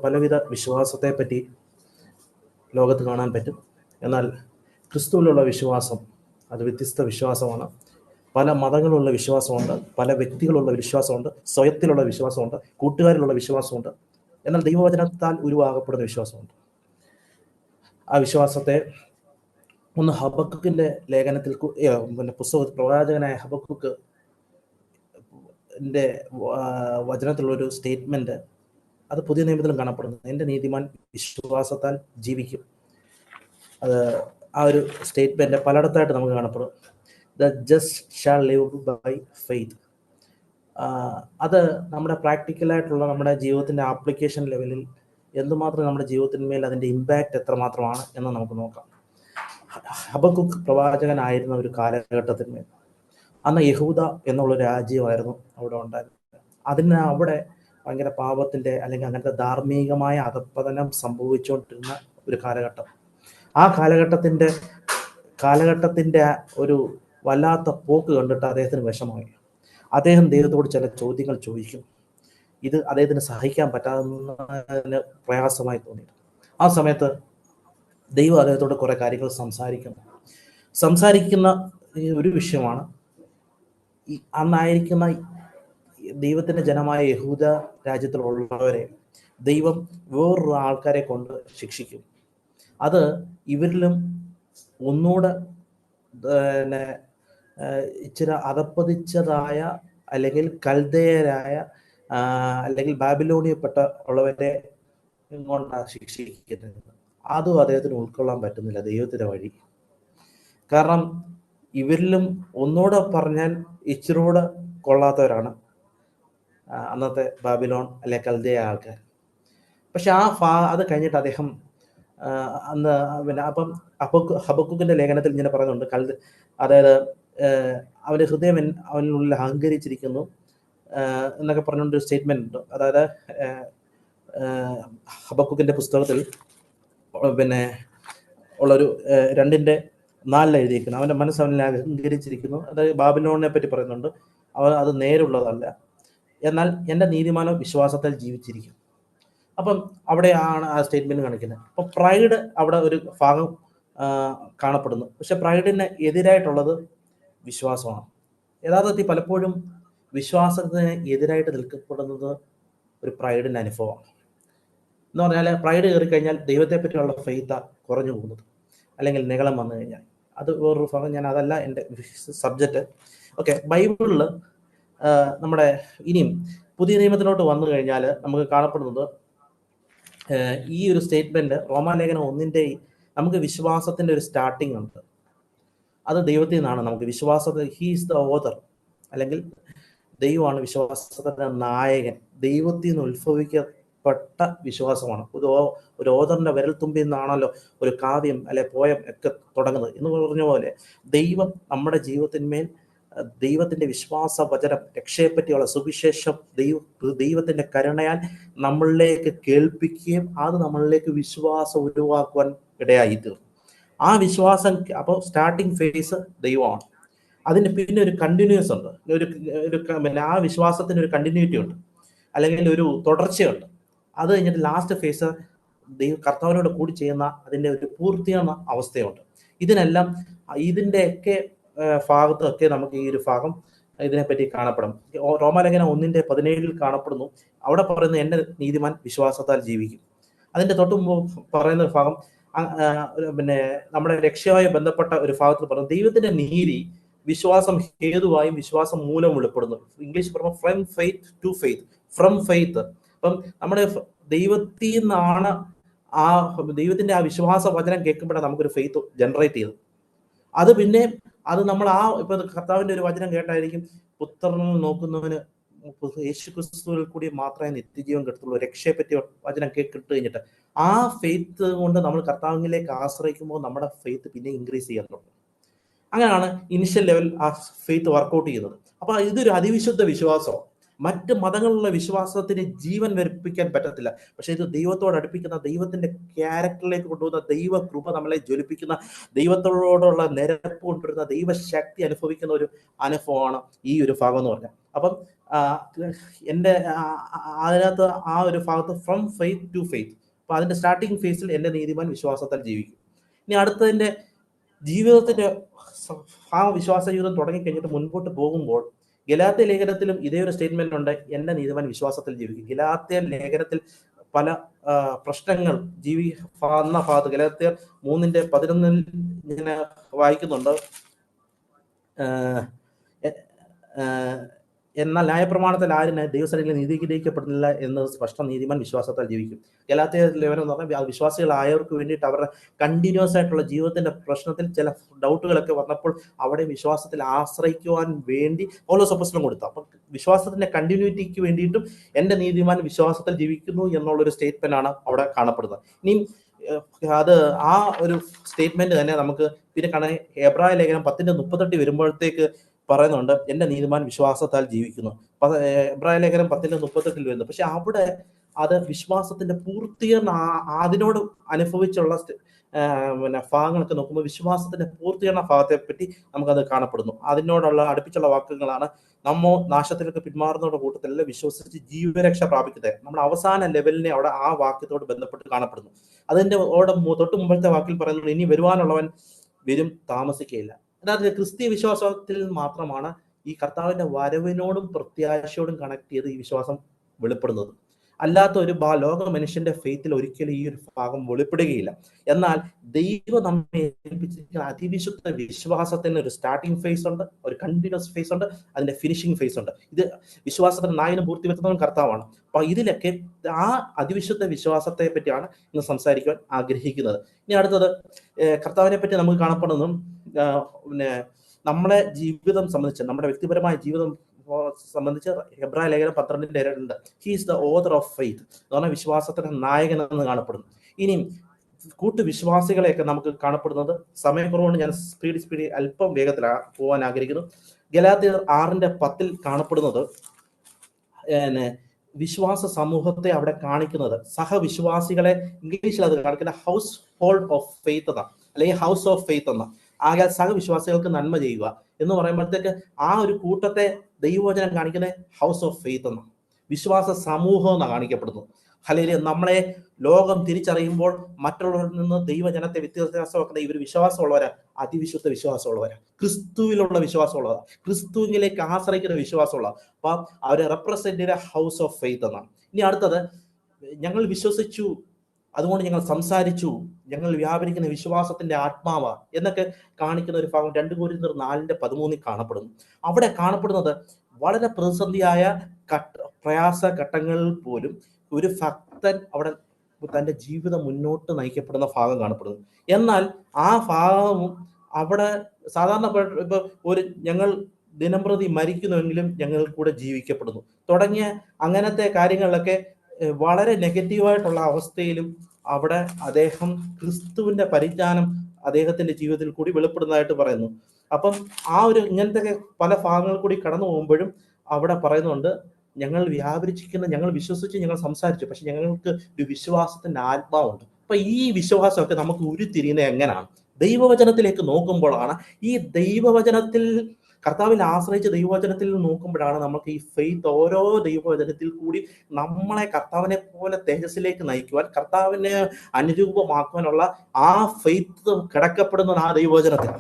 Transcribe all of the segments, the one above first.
പലവിധ വിശ്വാസത്തെ പറ്റി ലോകത്ത് കാണാൻ പറ്റും. എന്നാൽ ക്രിസ്തുവിലുള്ള വിശ്വാസം അത് വ്യത്യസ്ത വിശ്വാസമാണ്. പല മതങ്ങളുള്ള വിശ്വാസമുണ്ട്, പല വ്യക്തികളുള്ള വിശ്വാസമുണ്ട്, സ്വയത്തിലുള്ള വിശ്വാസമുണ്ട്, കൂട്ടുകാരിലുള്ള വിശ്വാസമുണ്ട്. എന്നാൽ ദൈവവചനത്താൽ ഉരുവാകപ്പെടുന്ന വിശ്വാസമുണ്ട്. ആ വിശ്വാസത്തെ ഒന്ന് ഹബക്കുക്കിൻ്റെ ലേഖനത്തിൽ പുസ്തക പ്രവാചകനായ ഹബക്കുക്കിൻ്റെ വചനത്തിലുള്ളൊരു സ്റ്റേറ്റ്മെൻറ്റ് അത് പുതിയ നിയമത്തിലും കാണപ്പെടുന്നു. എൻ്റെ നീതിമാൻ വിശ്വാസത്താൽ ജീവിക്കും. അത് ആ ഒരു സ്റ്റേറ്റ്മെൻറ്റ് പലയിടത്തായിട്ട് നമുക്ക് കാണപ്പെടും. The just shall live by faith. അത് നമ്മുടെ പ്രാക്ടിക്കലായിട്ടുള്ള നമ്മുടെ ജീവിതത്തിൻ്റെ ആപ്ലിക്കേഷൻ ലെവലിൽ എന്തുമാത്രം നമ്മുടെ ജീവിതത്തിന്മേൽ അതിൻ്റെ ഇമ്പാക്റ്റ് എത്രമാത്രമാണ് എന്ന് നമുക്ക് നോക്കാം. ഹബക്കുക്ക് പ്രവാചകനായിരുന്ന ഒരു കാലഘട്ടത്തിന്മേൽ അന്ന് യഹൂദ എന്നുള്ള രാജ്യമായിരുന്നു അവിടെ ഉണ്ടായിരുന്നത്. അവിടെ ഭയങ്കര പാപത്തിൻ്റെ അല്ലെങ്കിൽ അങ്ങനത്തെ ധാർമ്മികമായ അധപ്പതനം സംഭവിച്ചുകൊണ്ടിരുന്ന ഒരു കാലഘട്ടം. ആ കാലഘട്ടത്തിൻ്റെ ഒരു വല്ലാത്ത പോക്ക് കണ്ടിട്ട് അദ്ദേഹത്തിന് വിഷമമായി. അദ്ദേഹം ദൈവത്തോട് ചില ചോദ്യങ്ങൾ ചോദിക്കും. ഇത് അദ്ദേഹത്തിന് സഹിക്കാൻ പറ്റാവുന്നതിന് പ്രയാസമായി തോന്നി. ആ സമയത്ത് ദൈവം അദ്ദേഹത്തോട് കുറേ കാര്യങ്ങൾ സംസാരിക്കുന്ന ഒരു വിഷയമാണ് ഈ അന്നായിരിക്കുന്ന ദൈവത്തിൻ്റെ ജനമായ യഹൂദ രാജ്യത്തിലുള്ളവരെ ദൈവം വേറൊരു ആൾക്കാരെ കൊണ്ട് ശിക്ഷിക്കും. അത് ഇവരിലും ഒന്നുകൂടെ ഇച്ചിരി അധപ്പതിച്ചതായ അല്ലെങ്കിൽ കൽദയരായ അല്ലെങ്കിൽ ബാബിലോണിയപ്പെട്ട ഉള്ളവരെ കൊണ്ടാണ് ശിക്ഷിക്കുന്നത്. അതും അദ്ദേഹത്തിന് ഉൾക്കൊള്ളാൻ പറ്റുന്നില്ല ദൈവത്തിൻ്റെ വഴി. കാരണം ഇവരിലും ഒന്നുകൂടെ പറഞ്ഞാൽ ഇച്ചിരൂടെ കൊള്ളാത്തവരാണ് അന്നത്തെ ബാബിലോൺ അല്ലെ കൽദയ ആൾക്കാർ. പക്ഷെ അത് കഴിഞ്ഞിട്ട് അദ്ദേഹം അപ്പം ഹബക്കുക്കിന്റെ ലേഖനത്തിൽ ഇങ്ങനെ പറയുന്നുണ്ട്, അതായത് അവന്റെ ഹൃദയം അവനുള്ളിൽ അഹങ്കരിച്ചിരിക്കുന്നു എന്നൊക്കെ പറഞ്ഞുകൊണ്ട് സ്റ്റേറ്റ്മെന്റ് ഉണ്ട്. അതായത് ഹബക്കുക്കിന്റെ പുസ്തകത്തിൽ ഉള്ളൊരു 2:4 എഴുതിയിരിക്കുന്നു. അവന്റെ മനസ്സ് അവനിൽ അഹങ്കരിച്ചിരിക്കുന്നു. അതായത് ബാബിലോണിനെ പറ്റി പറയുന്നുണ്ട്. അത് നേരുള്ളതല്ല, എന്നാൽ എൻ്റെ നീതിമാനോ വിശ്വാസത്താൽ ജീവിച്ചിരിക്കും. അപ്പം അവിടെയാണ് ആ സ്റ്റേറ്റ്മെന്റ് കാണിക്കുന്നത്. അപ്പം പ്രൈഡ് അവിടെ ഒരു ഭാഗം കാണപ്പെടുന്നു. പക്ഷെ പ്രൈഡിന് എതിരായിട്ടുള്ളത് വിശ്വാസമാണ്. യഥാർത്ഥത്തിൽ പലപ്പോഴും വിശ്വാസത്തിന് എതിരായിട്ട് നിൽക്കപ്പെടുന്നത് ഒരു പ്രൈഡിൻ്റെ അനുഭവമാണ്. എന്ന് പറഞ്ഞാൽ പ്രൈഡ് കയറി കഴിഞ്ഞാൽ ദൈവത്തെ പറ്റിയുള്ള ഫെയ്ത്ത് കുറഞ്ഞു പോകുന്നത്, അല്ലെങ്കിൽ നിഗളം വന്നു കഴിഞ്ഞാൽ അത് വേറൊരു ഭാഗം. ഞാൻ അതല്ല എൻ്റെ സബ്ജക്റ്റ്. ഓക്കെ, ബൈബിളിൽ നമ്മുടെ ഇനിയും പുതിയ നിയമത്തിലോട്ട് വന്നു കഴിഞ്ഞാൽ നമുക്ക് കാണപ്പെടുന്നത് ഈ ഒരു സ്റ്റേറ്റ്മെന്റ് റോമാലേഖനം 1 നമുക്ക് വിശ്വാസത്തിന്റെ ഒരു സ്റ്റാർട്ടിങ് ഉണ്ട്. അത് ദൈവത്തിൽ നിന്നാണ്. നമുക്ക് വിശ്വാസത്തിൽ ഹീസ് ദ ഓതർ, അല്ലെങ്കിൽ ദൈവമാണ് വിശ്വാസത്തിന്റെ നായകൻ. ദൈവത്തിൽ നിന്ന് ഉത്ഭവിക്കപ്പെട്ട വിശ്വാസമാണ്. ഒരു ഓതറിന്റെ വിരൽ തുമ്പിൽ നിന്നാണല്ലോ ഒരു കാവ്യം അല്ലെ പോയം ഒക്കെ തുടങ്ങുന്നത് എന്ന് പറഞ്ഞ പോലെ ദൈവം നമ്മുടെ ജീവിതത്തിന്മേൽ ദൈവത്തിന്റെ വിശ്വാസ വചനം, രക്ഷയെപ്പറ്റിയുള്ള സുവിശേഷം ദൈവത്തിന്റെ കരുണയാൽ നമ്മളിലേക്ക് കേൾപ്പിക്കുകയും അത് നമ്മളിലേക്ക് വിശ്വാസം ഉരുവാക്കുവാൻ ഇടയായി തീർന്നു. ആ വിശ്വാസം അപ്പോൾ സ്റ്റാർട്ടിങ് ഫേസ് ദൈവമാണ്. അതിന് പിന്നെ ഒരു കണ്ടിന്യൂസ് ഉണ്ട്, ആ വിശ്വാസത്തിന് ഒരു കണ്ടിന്യൂറ്റി ഉണ്ട്, അല്ലെങ്കിൽ ഒരു തുടർച്ചയുണ്ട്. അത് കഴിഞ്ഞിട്ട് ലാസ്റ്റ് ഫേസ് കർത്താവിനോട് കൂടി ചെയ്യുന്ന അതിൻ്റെ ഒരു പൂർത്തിയാകുന്ന അവസ്ഥയുണ്ട്. ഇതിൻ്റെയൊക്കെ ഭാഗത്തൊക്കെ നമുക്ക് ഈ ഒരു ഭാഗം ഇതിനെപ്പറ്റി കാണപ്പെടും. റോമാലേഖനം 1:17 കാണപ്പെടുന്നു. അവിടെ പറയുന്നത് എൻ്റെ നീതിമാൻ വിശ്വാസത്താൽ ജീവിക്കും. അതിൻ്റെ തൊട്ട് മുമ്പ് പറയുന്ന ഭാഗം നമ്മുടെ രക്ഷയുമായി ബന്ധപ്പെട്ട ഒരു ഭാഗത്തിൽ പറയുന്നത് ദൈവത്തിന്റെ നീതി വിശ്വാസം ഹേതുവായും വിശ്വാസം മൂലം വെളിപ്പെടുന്നു. ഇംഗ്ലീഷ് പറയുമ്പോൾ from faith to faith, from faith. അപ്പം നമ്മുടെ ദൈവത്തിൽ നിന്നാണ് ദൈവത്തിന്റെ ആ വിശ്വാസ വചനം കേൾക്കുമ്പോഴാണ് നമുക്കൊരു ഫെയ്ത്ത് ജനറേറ്റ് ചെയ്തത്. അത് പിന്നെ നമ്മൾ ഇപ്പൊ കർത്താവിന്റെ ഒരു വചനം കേട്ടായിരിക്കും, പുത്രനിൽ നോക്കുന്നവന് യേശു ക്രിസ്തുവിൽ കൂടി മാത്രമേ നിത്യജീവൻ കിട്ടത്തുള്ളൂ. രക്ഷയെ പറ്റി വചനം കേട്ട് കഴിഞ്ഞിട്ട് ആ ഫെയ്ത്ത് കൊണ്ട് നമ്മൾ കർത്താവിലേക്ക് ആശ്രയിക്കുമ്പോൾ നമ്മുടെ ഫെയ്ത്ത് പിന്നെ ഇൻക്രീസ് ചെയ്യാറുണ്ട്. അങ്ങനെയാണ് ഇനിഷ്യൽ ലെവൽ ആ ഫെയ്ത്ത് വർക്കൗട്ട് ചെയ്യുന്നത്. അപ്പൊ ഇതൊരു അതിവിശുദ്ധ വിശ്വാസമാണ്. മറ്റ് മതങ്ങളിലുള്ള വിശ്വാസത്തിന് ജീവൻ വരിപ്പിക്കാൻ പറ്റത്തില്ല. പക്ഷെ ഇത് ദൈവത്തോട് അടുപ്പിക്കുന്ന, ദൈവത്തിന്റെ ക്യാരക്ടറിലേക്ക് കൊണ്ടുപോകുന്ന, ദൈവ കൃപ നമ്മളെ ജ്വലിപ്പിക്കുന്ന, ദൈവത്തോടുള്ള നിരപ്പ് കൊണ്ടുവരുന്ന, ദൈവശക്തി അനുഭവിക്കുന്ന ഒരു അനുഭവമാണ് ഈ ഒരു ഭാഗം എന്ന് പറഞ്ഞാൽ. അപ്പം എൻ്റെ അതിനകത്ത് ആ ഒരു ഭാഗത്ത് ഫ്രം ഫെയ്ത്ത് ടു ഫെയ്ത്ത്. അപ്പൊ അതിന്റെ സ്റ്റാർട്ടിങ് ഫേസിൽ എൻ്റെ നീതിമാൻ വിശ്വാസത്താൽ ജീവിക്കും. ഇനി അടുത്തതിന്റെ ജീവിതത്തിന്റെ ആ വിശ്വാസ ജീവിതം തുടങ്ങിക്കഴിഞ്ഞിട്ട് മുൻപോട്ട് പോകുമ്പോൾ ഗലാത്യ ലേഖനത്തിലും ഇതേ ഒരു സ്റ്റേറ്റ്മെന്റ് ഉണ്ട്, എൻ്റെ നീതിമാൻ വിശ്വാസത്തിൽ ജീവിക്കും. ഗലാത്യ ലേഖനത്തിൽ പല പ്രശ്നങ്ങൾ വന്ന ഭാഗത്ത് ഗലാത്യർ 3:11 ഇങ്ങനെ വായിക്കുന്നുണ്ട്. എന്നാൽ ന്യായപ്രമാണത്തിൽ ആരിന് ദൈവസന്നിധിയിൽ നീതീകരിക്കപ്പെടുന്നില്ല എന്നത് സ്പഷ്ടം, നീതിമാൻ വിശ്വാസത്താൽ ജീവിക്കും. ഗലാത്യ ലേഖനം എന്ന് പറഞ്ഞാൽ വിശ്വാസികളായവർക്ക് വേണ്ടിയിട്ട് അവരുടെ കണ്ടിന്യൂസ് ആയിട്ടുള്ള ജീവിതത്തിന്റെ പ്രശ്നത്തിൽ ചില ഡൗട്ടുകളൊക്കെ വന്നപ്പോൾ അവിടെ വിശ്വാസത്തിൽ ആശ്രയിക്കുവാൻ വേണ്ടി പൗലോസ് അപ്പോസ്തലൻ കൊടുത്തു. അപ്പൊ വിശ്വാസത്തിന്റെ കണ്ടിന്യൂറ്റിക്ക് വേണ്ടിയിട്ടും എൻ്റെ നീതിമാൻ വിശ്വാസത്തിൽ ജീവിക്കുന്നു എന്നുള്ളൊരു സ്റ്റേറ്റ്മെന്റ് ആണ് അവിടെ കാണപ്പെടുന്നത്. ഇനിയും അത് ആ ഒരു സ്റ്റേറ്റ്മെന്റ് തന്നെ നമുക്ക് പിന്നെ കാണാൻ എബ്രായ ലേഖനം 10:38 വരുമ്പോഴത്തേക്ക് പറയുന്നുണ്ട്, എൻ്റെ നീതിമാൻ വിശ്വാസത്താൽ ജീവിക്കുന്നു. എബ്രായ ലേഖനം 10:38 വരുന്നത്. പക്ഷെ അവിടെ അത് വിശ്വാസത്തിന്റെ പൂർത്തീകരണം അതിനോട് അനുഭവിച്ചുള്ള പിന്നെ ഭാഗങ്ങളൊക്കെ നോക്കുമ്പോൾ വിശ്വാസത്തിന്റെ പൂർത്തീകരണ ഭാഗത്തെ പറ്റി നമുക്കത് കാണപ്പെടുന്നു. അതിനോടുള്ള അടുപ്പിച്ചുള്ള വാക്കുകളാണ്, നമ്മോ നാശത്തിലേക്ക് പിന്മാറുന്നവരുടെ കൂട്ടത്തിലല്ല വിശ്വസിച്ച് ജീവരക്ഷ പ്രാപിക്കുന്നത്. നമ്മുടെ അവസാന ലെവലിനെ അവിടെ ആ വാക്യത്തോട് ബന്ധപ്പെട്ട് കാണപ്പെടുന്നു. അതിന്റെ തൊട്ട് മുമ്പത്തെ വാക്കിൽ പറയുന്നത്, ഇനി വരുവാനുള്ളവൻ വരും, താമസിക്കുകയില്ല. അതായത് ക്രിസ്തീയ വിശ്വാസത്തിൽ മാത്രമാണ് ഈ കർത്താവിന്റെ വരവിനോടും പ്രത്യാശയോടും കണക്ട് ചെയ്ത് ഈ വിശ്വാസം വെളിപ്പെടുന്നത്. അല്ലാത്ത ഒരു ലോക മനുഷ്യന്റെ ഫെയ്ത്തിൽ ഒരിക്കലും ഈ ഒരു ഭാഗം വെളിപ്പെടുകയില്ല. എന്നാൽ ദൈവം നമ്മെ ഏൽപ്പിച്ചിരിക്കുന്ന അതിവിശുദ്ധ വിശ്വാസത്തിന് ഒരു സ്റ്റാർട്ടിംഗ് ഫേസ് ഉണ്ട്, ഒരു കണ്ടിന്യൂസ് ഫേസ് ഉണ്ട്, അതിന്റെ ഫിനിഷിംഗ് ഫേസ് ഉണ്ട്. ഇത് വിശ്വാസത്തിന് നായകനും പൂർത്തിവെക്കുന്നവൻ കർത്താവാണ്. അപ്പൊ ഇതിലൊക്കെ ആ അതിവിശുദ്ധ വിശ്വാസത്തെ പറ്റിയാണ് ഇന്ന് സംസാരിക്കുവാൻ ആഗ്രഹിക്കുന്നത്. ഇനി അടുത്തത് കർത്താവിനെ പറ്റി നമുക്ക് കാണപ്പെടുന്നതും പിന്നെ നമ്മളെ ജീവിതം സംബന്ധിച്ച്, നമ്മുടെ വ്യക്തിപരമായ ജീവിതം സംബന്ധിച്ച് എബ്രായ ലേഖനം 12:2 he's the author of faith എന്ന് പറഞ്ഞാൽ വിശ്വാസത്തിന്റെ നായകൻ എന്ന് കാണപ്പെടുന്നു. ഇനിയും കൂട്ടുവിശ്വാസികളെയൊക്കെ നമുക്ക് കാണപ്പെടുന്നത്, സമയക്കുറവുകൊണ്ട് ഞാൻ സ്പീഡ് അല്പം വേഗത്തിൽ പോകാൻ ആഗ്രഹിക്കുന്നു. ഗലാത്യർ 6:10 കാണപ്പെടുന്നത് വിശ്വാസ സമൂഹത്തെ അവിടെ കാണിക്കുന്നത്, സഹവിശ്വാസികളെ ഇംഗ്ലീഷിൽ അത് കാണിക്കുന്ന ഹൗസ് ഹോൾഡ് ഓഫ് ഫെയ്ത്ത് എന്ന, അല്ലെങ്കിൽ ഹൗസ് ഓഫ് ഫെയ്ത്ത് എന്ന. ആകെ സഹവിശ്വാസികൾക്ക് നന്മ ചെയ്യുക എന്ന് പറയുമ്പോഴത്തേക്ക് ആ ഒരു കൂട്ടത്തെ ദൈവവചനം കാണിക്കുന്ന ഹൗസ് ഓഫ് ഫെയ്ത്ത് എന്ന, വിശ്വാസ സമൂഹം എന്നാണ് കാണിക്കപ്പെടുന്നു. അല്ലെങ്കിൽ നമ്മളെ ലോകം തിരിച്ചറിയുമ്പോൾ മറ്റുള്ളവരിൽ നിന്ന് ദൈവജനത്തെ വ്യത്യാസമാക്കുന്ന ഇവർ വിശ്വാസമുള്ളവരാ, അതിവിശുദ്ധ വിശ്വാസമുള്ളവരാ, ക്രിസ്തുവിലുള്ള വിശ്വാസമുള്ളവരാ, ക്രിസ്തുവിലേക്ക് ആശ്രയിക്കുന്ന വിശ്വാസമുള്ള. അപ്പൊ അവരെ റെപ്രസെന്റ് ചെയ്ത ഹൗസ് ഓഫ് ഫെയ്ത്ത് എന്നാണ്. ഇനി അടുത്തത്, ഞങ്ങൾ വിശ്വസിച്ചു, അതുകൊണ്ട് ഞങ്ങൾ സംസാരിച്ചു, ഞങ്ങൾ വ്യാപരിക്കുന്ന വിശ്വാസത്തിന്റെ ആത്മാവ എന്നൊക്കെ കാണിക്കുന്ന ഒരു ഭാഗം 2 കൊരിന്ത്യർ 4:13 കാണപ്പെടുന്നു. അവിടെ കാണപ്പെടുന്നത് വളരെ പ്രതിസന്ധിയായ പ്രയാസ ഘട്ടങ്ങളിൽ പോലും ഒരു ഭക്തൻ അവിടെ തന്റെ ജീവിതം മുന്നോട്ട് നയിക്കപ്പെടുന്ന ഭാഗം കാണപ്പെടുന്നു. എന്നാൽ ആ ഭാഗവും അവിടെ സാധാരണ ഇപ്പൊ ഒരു ഞങ്ങൾ ദിനംപ്രതി മരിക്കുന്നുവെങ്കിലും ഞങ്ങൾ കൂടെ ജീവിക്കപ്പെടുന്നു തുടങ്ങിയ അങ്ങനത്തെ കാര്യങ്ങളിലൊക്കെ വളരെ നെഗറ്റീവായിട്ടുള്ള അവസ്ഥയിലും അവിടെ അദ്ദേഹം ക്രിസ്തുവിന്റെ പരിജ്ഞാനം അദ്ദേഹത്തിന്റെ ജീവിതത്തിൽ കൂടി വെളിപ്പെടുന്നതായിട്ട് പറയുന്നു. അപ്പം ആ ഒരു ഇങ്ങനത്തെ പല ഭാഗങ്ങൾ കൂടി കടന്നു പോകുമ്പോഴും അവിടെ പറയുന്നുണ്ട്, ഞങ്ങൾ വ്യാപരിച്ചിരിക്കുന്ന, ഞങ്ങൾ വിശ്വസിച്ച്, ഞങ്ങൾ സംസാരിച്ചു, പക്ഷെ ഞങ്ങൾക്ക് ഒരു വിശ്വാസത്തിന്റെ ആത്മാവുണ്ട്. അപ്പൊ ഈ വിശ്വാസമൊക്കെ നമുക്ക് ഉരുത്തിരിയുന്നത് എങ്ങനെയാണ്? ദൈവവചനത്തിലേക്ക് നോക്കുമ്പോഴാണ്. ഈ ദൈവവചനത്തിൽ, കർത്താവിൽ ആശ്രയിച്ച ദൈവവചനത്തിൽ നോക്കുമ്പോഴാണ് നമുക്ക് ഈ ഫെയ്ത്ത് ഓരോ ദൈവവചനത്തിൽ കൂടി നമ്മളെ കർത്താവിനെ പോലെ തേജസ്സിലേക്ക് നയിക്കുവാൻ, കർത്താവിനെ അനുരൂപമാക്കുവാനുള്ള ആ ഫെയ്ത്ത് കിടക്കപ്പെടുന്നത് ആ ദൈവവചനത്തിൽ.